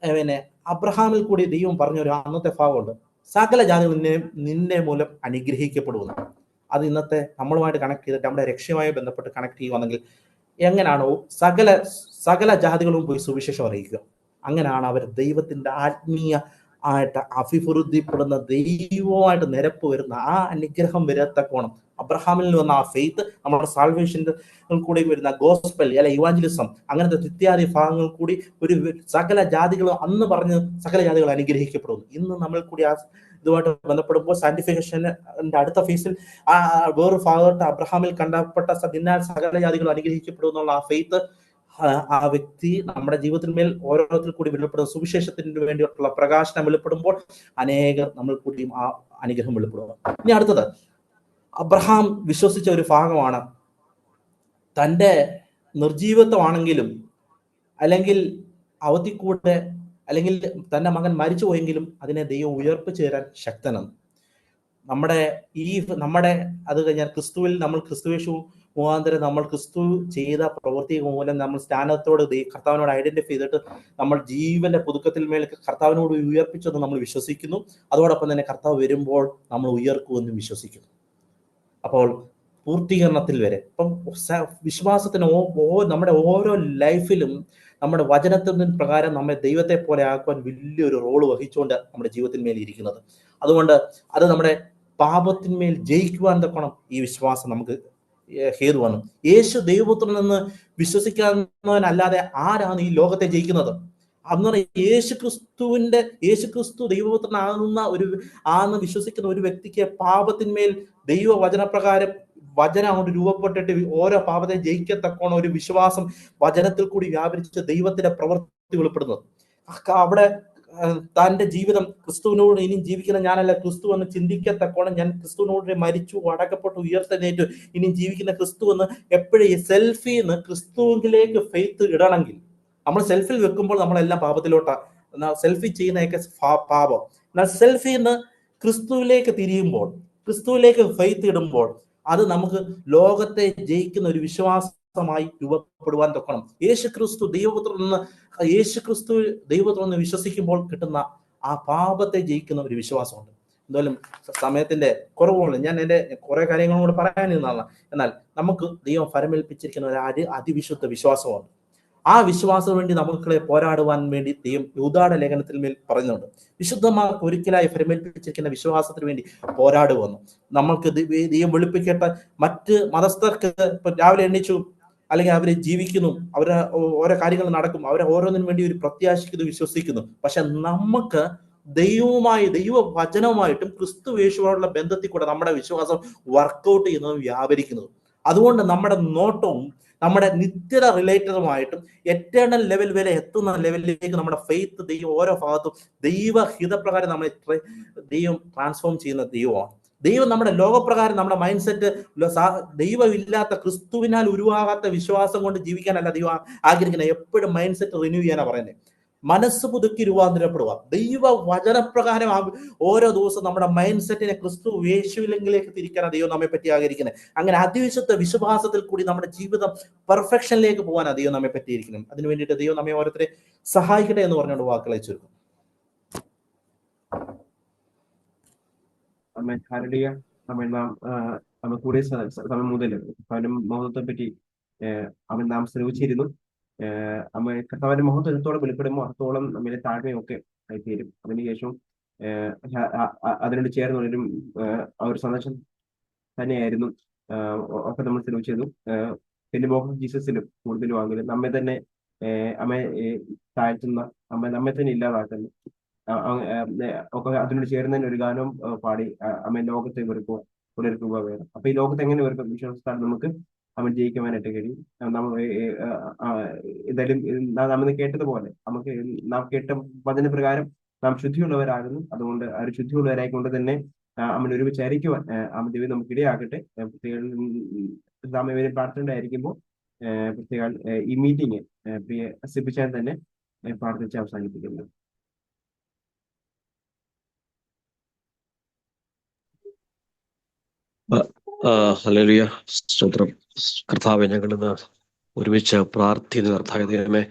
പിന്നെ അബ്രഹാമിൽ കൂടി ദൈവം പറഞ്ഞൊരു അന്നത്തെ ഭാഗമുണ്ട്, സകല ജാതികൾ നിന്നെ മൂലം അനുഗ്രഹിക്കപ്പെടുന്നു. അത് ഇന്നത്തെ നമ്മളുമായിട്ട് കണക്ട് ചെയ്തിട്ട് നമ്മുടെ രക്ഷയുമായി ബന്ധപ്പെട്ട് കണക്ട് ചെയ്യുവാണെങ്കിൽ എങ്ങനെയാണോ സകല ജാതികളും പോയി സുവിശേഷം അറിയിക്കുക, അങ്ങനെയാണ് അവർ ദൈവത്തിന്റെ ആത്മീയ ആയിട്ട് അഭിവൃദ്ധിപ്പെടുന്ന ദൈവമായിട്ട് നിരപ്പ് വരുന്ന ആ അനുഗ്രഹം വരത്തക്കോണം അബ്രഹാമിൽ വന്ന ആ ഫെയ്ത്ത് നമ്മുടെ സാൽവേഷന്റെ കൂടി വരുന്ന ഗോസ്പൽ അല്ലെ ഇവാഞ്ചലിസം അങ്ങനത്തെ ഇത്യാദി ഭാഗങ്ങൾ കൂടി ഒരു സകല ജാതികളും അന്ന് പറഞ്ഞ് സകല ജാതികൾ അനുഗ്രഹിക്കപ്പെടുന്നു. ഇന്ന് നമ്മൾ കൂടി ആ ഇതുമായിട്ട് ബന്ധപ്പെടുമ്പോൾ സാന്റിഫിക്കേഷന്റെ അടുത്ത ഫേസിൽ ആ വേറൊരു ഭാഗത്ത് അബ്രഹാമിൽ കണ്ടപ്പെട്ട സകല ജാതികളും അനുഗ്രഹിക്കപ്പെടും എന്നുള്ള ആ ഫെയ്ത്ത് ആ വ്യക്തി നമ്മുടെ ജീവിതത്തിന്മേൽ ഓരോരുത്തർ കൂടി വെളിപ്പെടുന്ന സുവിശേഷത്തിന് വേണ്ടിയിട്ടുള്ള പ്രകാശനം വെളിപ്പെടുമ്പോൾ അനേകർ നമ്മൾ കൂടിയും ആ അനുഗ്രഹം വെളിപ്പെടുക. ഇനി അടുത്തത് അബ്രഹാം വിശ്വസിച്ച ഒരു ഭാഗമാണ്, തൻ്റെ നിർജീവത്വമാണെങ്കിലും അല്ലെങ്കിൽ അവധിക്കൂടെ അല്ലെങ്കിൽ തൻ്റെ മകൻ മരിച്ചു പോയെങ്കിലും അതിനെ ദൈവം ഉയർപ്പിച്ചു തരാൻ ശക്തനാണ്. നമ്മുടെ അത് കഴിഞ്ഞാൽ ക്രിസ്തുവിൽ നമ്മൾ ക്രിസ്തുവേശു മുഖാന്തരം നമ്മൾ ക്രിസ്തു ചെയ്ത പ്രവൃത്തി മൂലം നമ്മൾ സ്ഥാനത്തോട് കർത്താവിനോട് ഐഡന്റിഫൈ ചെയ്തിട്ട് നമ്മൾ ജീവന്റെ പുതുക്കത്തിൽ മേൽ കർത്താവിനോട് ഉയർപ്പിച്ചെന്ന് നമ്മൾ വിശ്വസിക്കുന്നു. അതോടൊപ്പം തന്നെ കർത്താവ് വരുമ്പോൾ നമ്മൾ ഉയർക്കുമെന്ന് വിശ്വസിക്കുന്നു. അപ്പോൾ പൂർത്തീകരണത്തിൽ വരെ ഇപ്പം വിശ്വാസത്തിന് നമ്മുടെ ഓരോ ലൈഫിലും നമ്മുടെ വചനത്തിന് പ്രകാരം നമ്മെ ദൈവത്തെ പോലെ ആക്കുവാൻ വലിയൊരു റോള് വഹിച്ചുകൊണ്ട് നമ്മുടെ ജീവിതത്തിന്മേൽ ഇരിക്കുന്നത്. അതുകൊണ്ട് അത് നമ്മുടെ പാപത്തിന്മേൽ ജയിക്കുവാൻ തക്കണം ഈ വിശ്വാസം നമുക്ക് ഹേതുവാണ്. യേശു ദൈവപുത്രൻ എന്ന് വിശ്വസിക്കുന്നവനല്ലാതെ ആരാണ് ഈ ലോകത്തെ ജയിക്കുന്നത്? അന്ന് യേശു ക്രിസ്തു ദൈവപുത്രനാകുന്ന വിശ്വസിക്കുന്ന ഒരു വ്യക്തിക്ക് പാപത്തിന്മേൽ ദൈവവചനപ്രകാരം വചനം അങ്ങോട്ട് രൂപപ്പെട്ടിട്ട് ഓരോ പാപത്തെ ജയിക്കത്തക്കോണം ഒരു വിശ്വാസം വചനത്തിൽ കൂടി വ്യാപരിച്ച് ദൈവത്തിന്റെ പ്രവൃത്തി വെളിപ്പെടുന്നത്. അവിടെ തന്റെ ജീവിതം ക്രിസ്തുവിനോട് ഇനി ജീവിക്കുന്ന ഞാനല്ല, ക്രിസ്തു എന്ന് ചിന്തിക്കത്തക്കോണം ഞാൻ ക്രിസ്തുവിനോട് മരിച്ചു അടക്കപ്പെട്ടു ഉയർത്തെഴുന്നേറ്റു ഇനി ജീവിക്കുന്ന ക്രിസ്തു എന്ന് എപ്പോഴും സെൽഫിന്ന് ക്രിസ്തുവിലേക്ക് ഫെയ്ത്ത് ഇടണമെങ്കിൽ നമ്മൾ സെൽഫിൽ വെക്കുമ്പോൾ നമ്മളെല്ലാം പാപത്തിലോട്ടാണ്. സെൽഫി ചെയ്യുന്നതൊക്കെ പാപം. എന്നാൽ സെൽഫിന്ന് ക്രിസ്തുവിലേക്ക് തിരിയുമ്പോൾ, ക്രിസ്തുവിലേക്ക് ഫെയ്ത്ത് ഇടുമ്പോൾ അത് നമുക്ക് ലോകത്തെ ജയിക്കുന്ന ഒരു വിശ്വാസമായി രൂപപ്പെടുവാൻ തൊക്കണം. യേശു ക്രിസ്തു ദൈവപുത്രൻ എന്ന് വിശ്വസിക്കുമ്പോൾ കിട്ടുന്ന ആ പാപത്തെ ജയിക്കുന്ന ഒരു വിശ്വാസമുണ്ട്. എന്തായാലും സമയത്തിന്റെ കുറവുണ്ട്, ഞാൻ എൻ്റെ കുറെ കാര്യങ്ങളും കൂടെ പറയാനിരുന്നതാണ്. എന്നാൽ നമുക്ക് ദൈവം ഫലമേൽപ്പിച്ചിരിക്കുന്ന ഒരു അതിവിശുദ്ധ വിശ്വാസമാണ്. ആ വിശ്വാസത്തിന് വേണ്ടി നമുക്കളെ പോരാടുവാൻ വേണ്ടി ദൈവം യൂദായുടെ ലേഖനത്തിൽ മേൽ പറയുന്നുണ്ട്. വിശുദ്ധമാർക്ക് ഒരിക്കലായി ഫലമേൽപ്പിച്ചിരിക്കുന്ന വിശ്വാസത്തിന് വേണ്ടി പോരാടുവന്നു. നമ്മൾക്ക് ദൈവം വെളുപ്പിക്കേട്ട മറ്റ് മതസ്ഥർക്ക് ഇപ്പൊ രാവിലെ എണ്ണിച്ചു അല്ലെങ്കിൽ അവർ ജീവിക്കുന്നു, അവരെ ഓരോ കാര്യങ്ങൾ നടക്കും, അവരെ ഓരോന്നിനും വേണ്ടി ഒരു പ്രത്യാശിക്കുന്നു, വിശ്വസിക്കുന്നു. പക്ഷെ നമുക്ക് ദൈവവചനവുമായിട്ടും ക്രിസ്തു യേശുവായുള്ള ബന്ധത്തിൽ കൂടെ നമ്മുടെ വിശ്വാസം വർക്കൗട്ട് ചെയ്യുന്നതും വ്യാപരിക്കുന്നതും. അതുകൊണ്ട് നമ്മുടെ നോട്ടവും നമ്മുടെ നിത്യത റിലേറ്റഡുമായിട്ടും എറ്റേണൽ ലെവൽ വരെ എത്തുന്ന ലെവലിലേക്ക് നമ്മുടെ ഫെയ്ത്ത് ദൈവം ഓരോ ഭാഗത്തും ദൈവഹിതപ്രകാരം നമ്മളെ ദൈവം ട്രാൻസ്ഫോം ചെയ്യുന്ന ദൈവമാണ്. ദൈവം നമ്മുടെ ലോകപ്രകാരം നമ്മുടെ മൈൻഡ് സെറ്റ് ദൈവമില്ലാത്ത ക്രിസ്തുവിനാൽ ഉരുവാകാത്ത വിശ്വാസം കൊണ്ട് ജീവിക്കാനല്ല ദൈവം ആഗ്രഹിക്കുന്നത്. എപ്പോഴും മൈൻഡ് സെറ്റ് റിന്യൂ ചെയ്യാനാണ് പറയുന്നത്. മനസ്സ് പുതുക്കി രൂപാന്തരപ്പെടുക. ദൈവ വചനപ്രകാരം ഓരോ ദിവസവും നമ്മുടെ മൈൻഡ് സെറ്റിനെ ക്രിസ്തു യേശുവിലെങ്കിലേക്ക് തിരിക്കാനാണ് ദൈവം നമ്മെ പറ്റി ആഗ്രഹിക്കുന്നത്. അങ്ങനെ അതിവിശുദ്ധ വിശ്വാസത്തിൽ കൂടി നമ്മുടെ ജീവിതം പെർഫെക്ഷനിലേക്ക് പോകാനാണ് ദൈവം നമ്മെ പറ്റിയിരിക്കുന്നത്. അതിനു വേണ്ടിയിട്ട് ദൈവം നമ്മെ ഓരോരുത്തരെ സഹായിക്കട്ടെ എന്ന് പറഞ്ഞുകൊണ്ട് വാക്കുകളെ ചുരുക്കും. നമ്മൾ കൂടെ സമയം മുതൽ അവനും മഹത്വത്തെ പറ്റി അവൻ നാം ശ്രമിച്ചിരുന്നു. കർത്താവിന്റെ മഹത്വം എത്രത്തോളം വെളിപ്പെടുമ്പോൾ അത്രത്തോളം നമ്മുടെ താഴ്മയൊക്കെ ആയിത്തീരും. അതിനുശേഷം അതിനോട് ചേർന്നുള്ളൊരു ഒരു സന്ദേശം തന്നെയായിരുന്നു ഒക്കെ നമ്മൾ ശ്രമിച്ചിരുന്നു. പിന്നെ മോഹൻ ജീസസിലും കൂടുതലും ആണെങ്കിലും നമ്മെ തന്നെ താഴ്ത്തുന്ന നമ്മെ തന്നെ ഇല്ലാതാക്കുന്ന ഒക്കെ അതിനോട് ചേർന്ന് തന്നെ ഒരു ഗാനം പാടി അമ്മ ലോകത്തെ വെറുക്കുക പുലർക്കുക വേണം. അപ്പൊ ഈ ലോകത്ത് എങ്ങനെ വെറുക്കും വിശ്വാസത്താൽ നമുക്ക് അവൻ ജയിക്കുവാനായിട്ട് കഴിയും. എന്തായാലും നമ്മൾ കേട്ടതുപോലെ നമുക്ക് നാം കേട്ട വചന പ്രകാരം നാം ശുദ്ധിയുള്ളവരാകുന്നു. അതുകൊണ്ട് ആ ഒരു ശുദ്ധിയുള്ളവരായിക്കൊണ്ട് തന്നെ അവൻ ഒരുമിച്ച് അരിക്കുവാൻ ദൈവം നമുക്ക് ഇടയാകട്ടെ. പ്രത്യേക പ്രാർത്ഥനയുണ്ടായിരിക്കുമ്പോൾ പ്രത്യേക ഈ മീറ്റിംഗ് പ്രിയ സിബിച്ചാൻ തന്നെ പ്രാർത്ഥിച്ച് അവസാനിപ്പിക്കുന്നത്. ഹല്ലേലൂയ, സ്തോത്രം. കർത്താവേ, ഞങ്ങളിന്ന് ഒരുമിച്ച് പ്രാർത്ഥിക്കുന്ന കർത്താവേ ദൈവമേ,